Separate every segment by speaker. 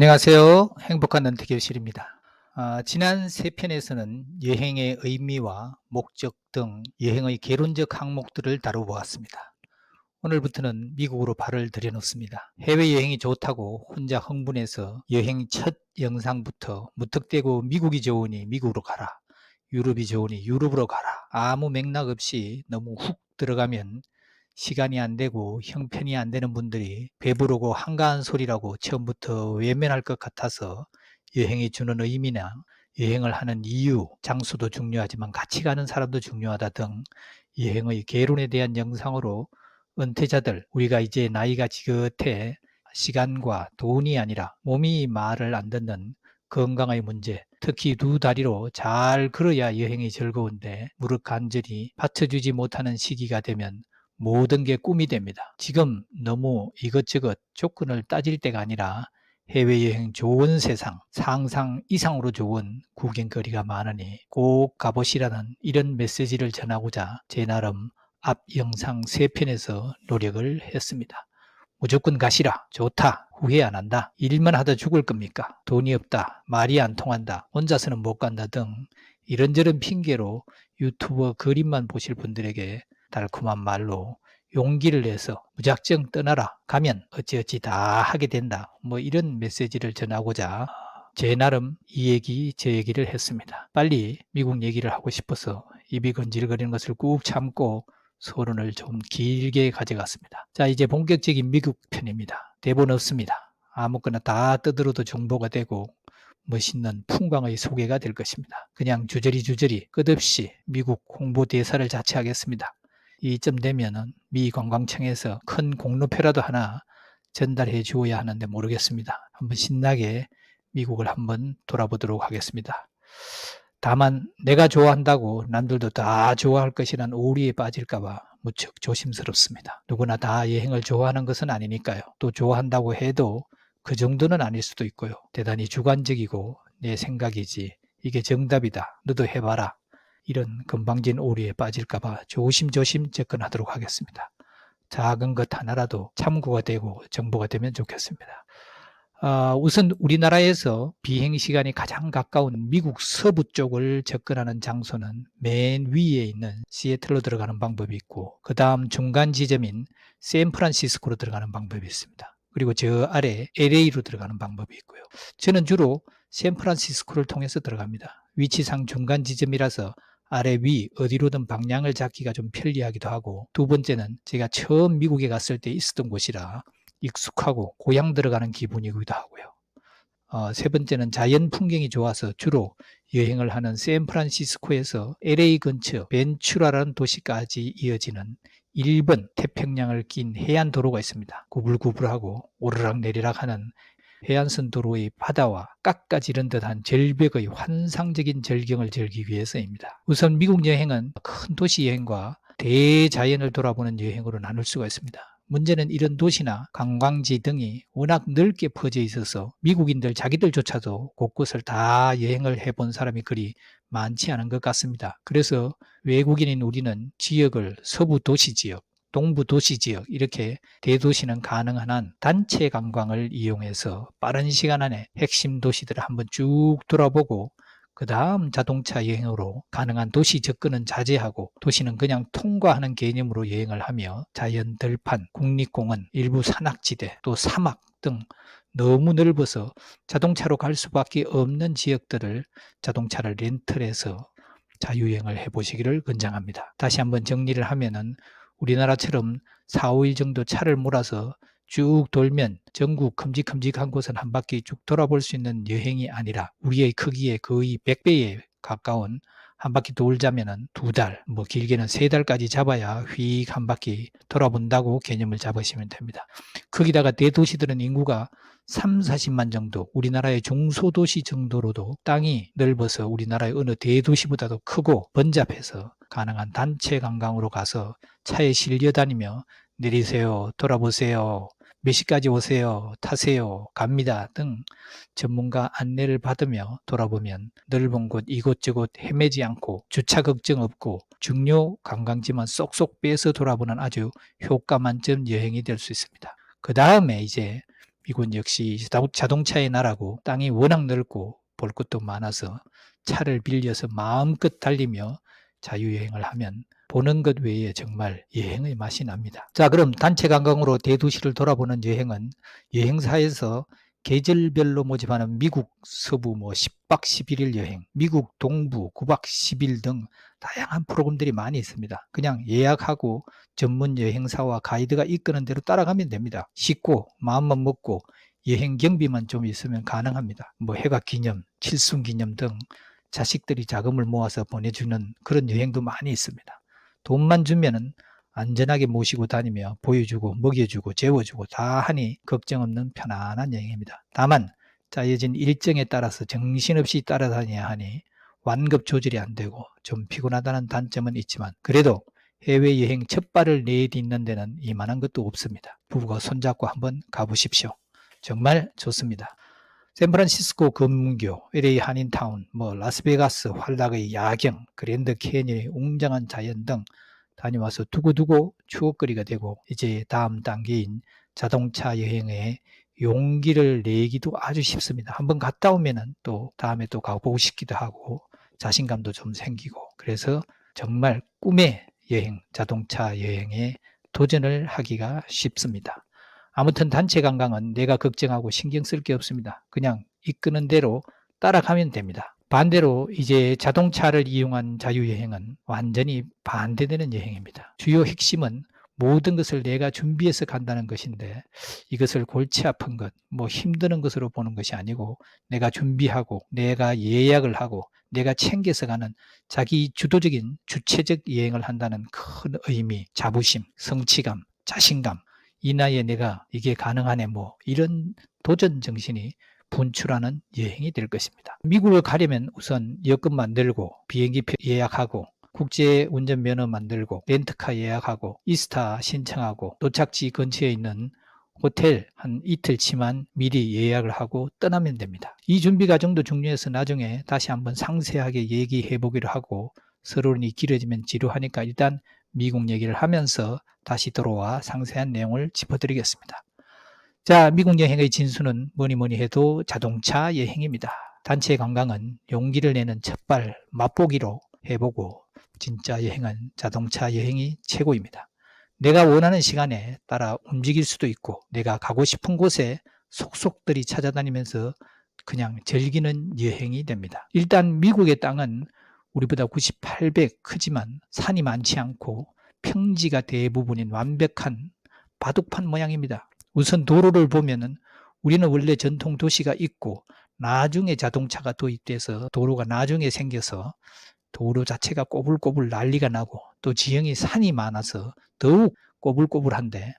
Speaker 1: 안녕하세요. 행복한 은퇴교실입니다. 지난 세 편에서는 여행의 의미와 목적 등 여행의 개론적 항목들을 다뤄보았습니다. 오늘부터는 미국으로 발을 들여놓습니다. 해외여행이 좋다고 혼자 흥분해서 여행 첫 영상부터 무턱대고 미국이 좋으니 미국으로 가라, 유럽이 좋으니 유럽으로 가라, 아무 맥락 없이 너무 훅 들어가면 시간이 안 되고 형편이 안 되는 분들이 배부르고 한가한 소리라고 처음부터 외면할 것 같아서 여행이 주는 의미나 여행을 하는 이유, 장소도 중요하지만 같이 가는 사람도 중요하다 등 여행의 개론에 대한 영상으로 은퇴자들, 우리가 이제 나이가 지긋해 시간과 돈이 아니라 몸이 말을 안 듣는 건강의 문제, 특히 두 다리로 잘 걸어야 여행이 즐거운데 무릎 관절이 받쳐주지 못하는 시기가 되면 모든 게 꿈이 됩니다. 지금 너무 이것저것 조건을 따질 때가 아니라 해외여행 좋은 세상, 상상 이상으로 좋은 구경거리가 많으니 꼭 가보시라는 이런 메시지를 전하고자 제 나름 앞 영상 3편에서 노력을 했습니다. 무조건 가시라. 좋다. 후회 안 한다. 일만 하다 죽을 겁니까? 돈이 없다. 말이 안 통한다. 혼자서는 못 간다 등 이런저런 핑계로 유튜버 그림만 보실 분들에게 달콤한 말로 용기를 내서 무작정 떠나라. 가면 어찌어찌 다 하게 된다. 이런 메시지를 전하고자 제 나름 이 얘기 저 얘기를 했습니다. 빨리 미국 얘기를 하고 싶어서 입이 건질거리는 것을 꾹 참고 서론을 좀 길게 가져갔습니다. 자, 이제 본격적인 미국 편입니다. 대본 없습니다. 아무거나 다 떠들어도 정보가 되고 멋있는 풍광의 소개가 될 것입니다. 그냥 주저리 끝없이 미국 홍보 대사를 자처하겠습니다. 이쯤 되면은 미 관광청에서 큰 공로표라도 하나 전달해 주어야 하는데 모르겠습니다. 한번 신나게 미국을 한번 돌아보도록 하겠습니다. 다만 내가 좋아한다고 남들도 다 좋아할 것이란 오리에 빠질까봐 무척 조심스럽습니다. 누구나 다 여행을 좋아하는 것은 아니니까요. 또 좋아한다고 해도 그 정도는 아닐 수도 있고요. 대단히 주관적이고 내 생각이지 이게 정답이다. 너도 해봐라. 이런 건방진 오리에 빠질까봐 조심조심 접근하도록 하겠습니다. 작은 것 하나라도 참고가 되고 정보가 되면 좋겠습니다. 우선 우리나라에서 비행시간이 가장 가까운 미국 서부 쪽을 접근하는 장소는 맨 위에 있는 시애틀로 들어가는 방법이 있고 그 다음 중간 지점인 샌프란시스코로 들어가는 방법이 있습니다. 그리고 저 아래 LA로 들어가는 방법이 있고요. 저는 주로 샌프란시스코를 통해서 들어갑니다. 위치상 중간 지점이라서 아래 위 어디로든 방향을 잡기가 좀 편리하기도 하고 두 번째는 제가 처음 미국에 갔을 때 있었던 곳이라 익숙하고 고향 들어가는 기분이기도 하고요. 세 번째는 자연 풍경이 좋아서 주로 여행을 하는 샌프란시스코에서 LA 근처 벤츄라라는 도시까지 이어지는 1번 태평양을 낀 해안 도로가 있습니다. 구불구불하고 오르락 내리락 하는 해안선 도로의 바다와 깎아지른 듯한 절벽의 환상적인 절경을 즐기기 위해서입니다. 우선 미국 여행은 큰 도시 여행과 대자연을 돌아보는 여행으로 나눌 수가 있습니다. 문제는 이런 도시나 관광지 등이 워낙 넓게 퍼져 있어서 미국인들 자기들조차도 곳곳을 다 여행을 해본 사람이 그리 많지 않은 것 같습니다. 그래서 외국인인 우리는 지역을 서부 도시 지역, 동부 도시 지역 이렇게 대도시는 가능한 한 단체 관광을 이용해서 빠른 시간 안에 핵심 도시들을 한번 쭉 돌아보고 그 다음 자동차 여행으로 가능한 도시 접근은 자제하고 도시는 그냥 통과하는 개념으로 여행을 하며 자연 들판, 국립공원, 일부 산악지대, 또 사막 등 너무 넓어서 자동차로 갈 수밖에 없는 지역들을 자동차를 렌트해서 자유여행을 해보시기를 권장합니다. 다시 한번 정리를 하면은 우리나라처럼 4, 5일 정도 차를 몰아서 쭉 돌면 전국 큼직큼직한 곳은 한 바퀴 쭉 돌아볼 수 있는 여행이 아니라 우리의 크기의 거의 100배에 가까운 한 바퀴 돌자면은 2달, 길게는 3달까지 잡아야 휙 한 바퀴 돌아본다고 개념을 잡으시면 됩니다. 거기다가 대도시들은 인구가 3, 40만 정도, 우리나라의 중소도시 정도로도 땅이 넓어서 우리나라의 어느 대도시보다도 크고 번잡해서 가능한 단체 관광으로 가서 차에 실려 다니며 내리세요, 돌아보세요, 몇 시까지 오세요, 타세요, 갑니다 등 전문가 안내를 받으며 돌아보면 넓은 곳 이곳저곳 헤매지 않고 주차 걱정 없고 중요 관광지만 쏙쏙 빼서 돌아보는 아주 효과 만점 여행이 될 수 있습니다. 그 다음에 이제 미국은 역시 자동차의 나라고 땅이 워낙 넓고 볼 것도 많아서 차를 빌려서 마음껏 달리며 자유여행을 하면 보는 것 외에 정말 여행의 맛이 납니다. 자, 그럼 단체 관광으로 대도시를 돌아보는 여행은 여행사에서 계절별로 모집하는 미국 서부 10박 11일 여행, 미국 동부 9박 10일 등 다양한 프로그램들이 많이 있습니다. 그냥 예약하고 전문 여행사와 가이드가 이끄는 대로 따라가면 됩니다. 쉽고 마음만 먹고 여행 경비만 좀 있으면 가능합니다. 해가 기념, 칠순 기념 등 자식들이 자금을 모아서 보내주는 그런 여행도 많이 있습니다. 돈만 주면은 안전하게 모시고 다니며 보여주고 먹여주고 재워주고 다 하니 걱정 없는 편안한 여행입니다. 다만 짜여진 일정에 따라서 정신없이 따라다녀야 하니 완급 조절이 안 되고 좀 피곤하다는 단점은 있지만 그래도 해외여행 첫 발을 내딛는 데는 이만한 것도 없습니다. 부부가 손잡고 한번 가보십시오. 정말 좋습니다. 샌프란시스코 검문교, LA 한인타운, 라스베가스 활락의 야경, 그랜드 캐니언의 웅장한 자연 등 다녀와서 두고두고 추억거리가 되고 이제 다음 단계인 자동차 여행에 용기를 내기도 아주 쉽습니다. 한번 갔다 오면은 또 다음에 또 가보고 싶기도 하고 자신감도 좀 생기고 그래서 정말 꿈의 여행, 자동차 여행에 도전을 하기가 쉽습니다. 아무튼 단체 관광은 내가 걱정하고 신경 쓸 게 없습니다. 그냥 이끄는 대로 따라가면 됩니다. 반대로 이제 자동차를 이용한 자유여행은 완전히 반대되는 여행입니다. 주요 핵심은 모든 것을 내가 준비해서 간다는 것인데 이것을 골치 아픈 것, 힘드는 것으로 보는 것이 아니고 내가 준비하고 내가 예약을 하고 내가 챙겨서 가는 자기 주도적인 주체적 여행을 한다는 큰 의미, 자부심, 성취감, 자신감, 이 나이에 내가 이게 가능하네 이런 도전 정신이 분출하는 여행이 될 것입니다. 미국을 가려면 우선 여권 만들고 비행기표 예약하고 국제 운전면허 만들고 렌트카 예약하고 이스타 신청하고 도착지 근처에 있는 호텔 한 이틀치만 미리 예약을 하고 떠나면 됩니다. 이 준비 과정도 중요해서 나중에 다시 한번 상세하게 얘기해 보기로 하고 서론이 길어지면 지루하니까 일단 미국 얘기를 하면서 다시 돌아와 상세한 내용을 짚어드리겠습니다. 자, 미국 여행의 진수는 뭐니 해도 자동차 여행입니다. 단체 관광은 용기를 내는 첫발 맛보기로 해보고 진짜 여행은 자동차 여행이 최고입니다. 내가 원하는 시간에 따라 움직일 수도 있고 내가 가고 싶은 곳에 속속들이 찾아다니면서 그냥 즐기는 여행이 됩니다. 일단 미국의 땅은 우리보다 98배 크지만 산이 많지 않고 평지가 대부분인 완벽한 바둑판 모양입니다. 우선 도로를 보면은 우리는 원래 전통 도시가 있고 나중에 자동차가 도입돼서 도로가 나중에 생겨서 도로 자체가 꼬불꼬불 난리가 나고 또 지형이 산이 많아서 더욱 꼬불꼬불한데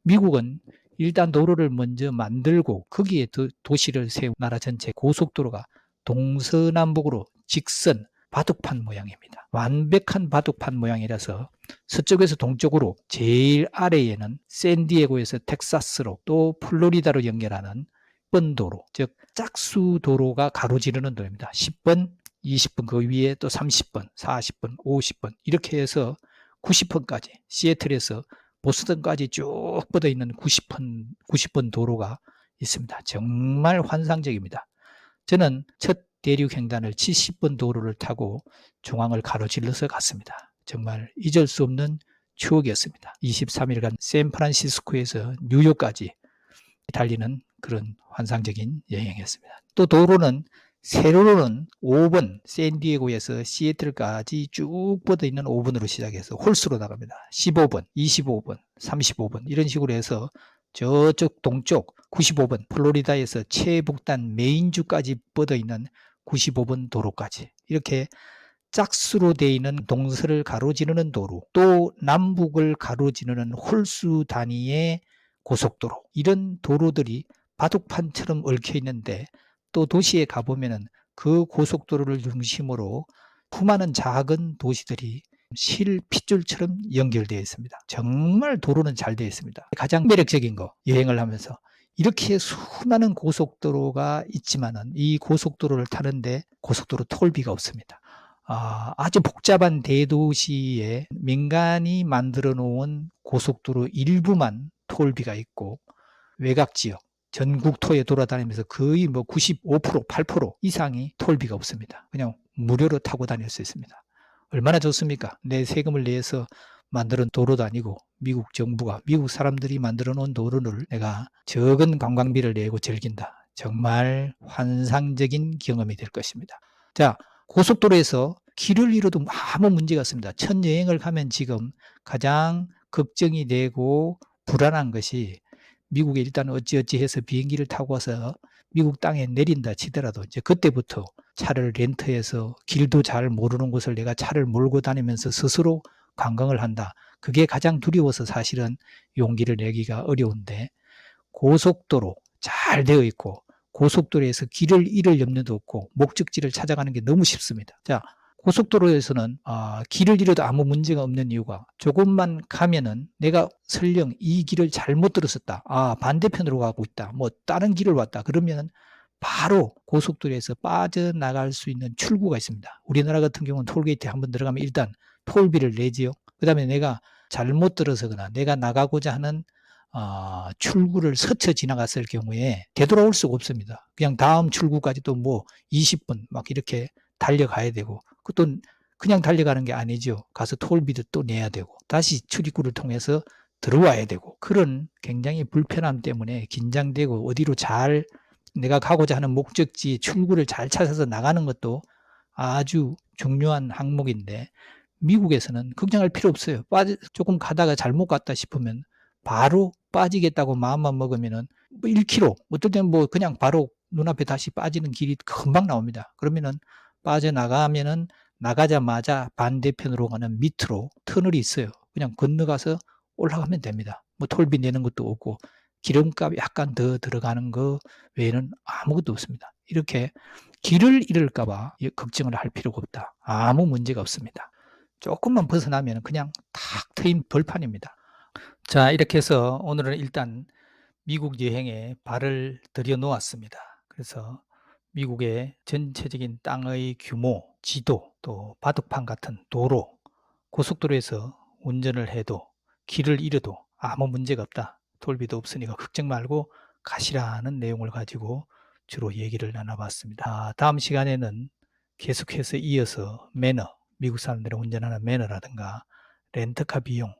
Speaker 1: 미국은 일단 도로를 먼저 만들고 거기에 도시를 세운 나라 전체 고속도로가 동서남북으로 직선 바둑판 모양입니다. 완벽한 바둑판 모양이라서 서쪽에서 동쪽으로 제일 아래에는 샌디에고에서 텍사스로 또 플로리다로 연결하는 10번 도로, 즉 짝수 도로가 가로지르는 도로입니다. 10번, 20번, 그 위에 또 30번, 40번, 50번 이렇게 해서 90번까지 시애틀에서 보스턴까지 쭉 뻗어 있는 90번 도로가 있습니다. 정말 환상적입니다. 저는 첫 대륙 횡단을 70번 도로를 타고 중앙을 가로질러서 갔습니다. 정말 잊을 수 없는 추억이었습니다. 23일간 샌프란시스코에서 뉴욕까지 달리는 그런 환상적인 여행이었습니다. 또 도로는 세로로는 5번 샌디에고에서 시애틀까지 쭉 뻗어 있는 5번으로 시작해서 홀수로 나갑니다. 15번, 25번, 35번 이런 식으로 해서 저쪽 동쪽 95번 플로리다에서 최북단 메인주까지 뻗어 있는 95번 도로까지 이렇게 짝수로 되어 있는 동서를 가로지르는 도로 또 남북을 가로지르는 홀수 단위의 고속도로 이런 도로들이 바둑판처럼 얽혀 있는데 또 도시에 가보면은 그 고속도로를 중심으로 수많은 작은 도시들이 실핏줄처럼 연결되어 있습니다. 정말 도로는 잘 되어 있습니다. 가장 매력적인 거 여행을 하면서 이렇게 수많은 고속도로가 있지만은 이 고속도로를 타는데 고속도로 톨비가 없습니다. 아주 복잡한 대도시에 민간이 만들어 놓은 고속도로 일부만 톨비가 있고 외곽지역 전국토에 돌아다니면서 거의 뭐 95%, 8% 이상이 톨비가 없습니다. 그냥 무료로 타고 다닐 수 있습니다. 얼마나 좋습니까? 내 세금을 내서 만드는 도로도 아니고 미국 정부가, 미국 사람들이 만들어 놓은 도로를 내가 적은 관광비를 내고 즐긴다. 정말 환상적인 경험이 될 것입니다. 자, 고속도로에서 길을 잃어도 아무 문제가 없습니다. 첫 여행을 가면 지금 가장 걱정이 되고 불안한 것이 미국에 일단 어찌어찌 해서 비행기를 타고 와서 미국 땅에 내린다 치더라도 이제 그때부터 차를 렌트해서 길도 잘 모르는 곳을 내가 차를 몰고 다니면서 스스로 관광을 한다. 그게 가장 두려워서 사실은 용기를 내기가 어려운데 고속도로 잘 되어 있고 고속도로에서 길을 잃을 염려도 없고 목적지를 찾아가는 게 너무 쉽습니다. 자, 고속도로에서는 길을 잃어도 아무 문제가 없는 이유가 조금만 가면은 내가 설령 이 길을 잘못 들었었다. 반대편으로 가고 있다. 뭐 다른 길을 왔다. 그러면은 바로 고속도로에서 빠져나갈 수 있는 출구가 있습니다. 우리나라 같은 경우는 톨게이트에 한번 들어가면 일단 톨비를 내지요. 그 다음에 내가 잘못 들어서거나 내가 나가고자 하는 출구를 스쳐 지나갔을 경우에 되돌아올 수가 없습니다. 그냥 다음 출구까지 또 뭐 20분 막 이렇게 달려가야 되고 그것도 그냥 달려가는 게 아니죠. 가서 톨비도 또 내야 되고 다시 출입구를 통해서 들어와야 되고 그런 굉장히 불편함 때문에 긴장되고 어디로 잘 내가 가고자 하는 목적지 출구를 잘 찾아서 나가는 것도 아주 중요한 항목인데 미국에서는 걱정할 필요 없어요. 조금 가다가 잘못 갔다 싶으면 바로 빠지겠다고 마음만 먹으면은 뭐 1km, 어떨 때는 뭐 그냥 바로 눈앞에 다시 빠지는 길이 금방 나옵니다. 그러면은 빠져나가면은 나가자마자 반대편으로 가는 밑으로 터널이 있어요. 그냥 건너가서 올라가면 됩니다. 뭐 톨비 내는 것도 없고 기름값 약간 더 들어가는 거 외에는 아무것도 없습니다. 이렇게 길을 잃을까 봐 걱정을 할 필요가 없다. 아무 문제가 없습니다. 조금만 벗어나면 그냥 탁 트인 벌판입니다. 자, 이렇게 해서 오늘은 일단 미국 여행에 발을 들여 놓았습니다. 그래서 미국의 전체적인 땅의 규모, 지도, 또 바둑판 같은 도로, 고속도로에서 운전을 해도 길을 잃어도 아무 문제가 없다. 톨비도 없으니까 걱정 말고 가시라는 내용을 가지고 주로 얘기를 나눠봤습니다. 다음 시간에는 계속해서 이어서 매너, 미국 사람들이 운전하는 매너라든가 렌터카 비용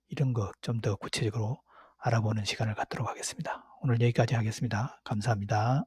Speaker 1: 이런 거 좀 더 구체적으로 알아보는 시간을 갖도록 하겠습니다. 오늘 여기까지 하겠습니다. 감사합니다.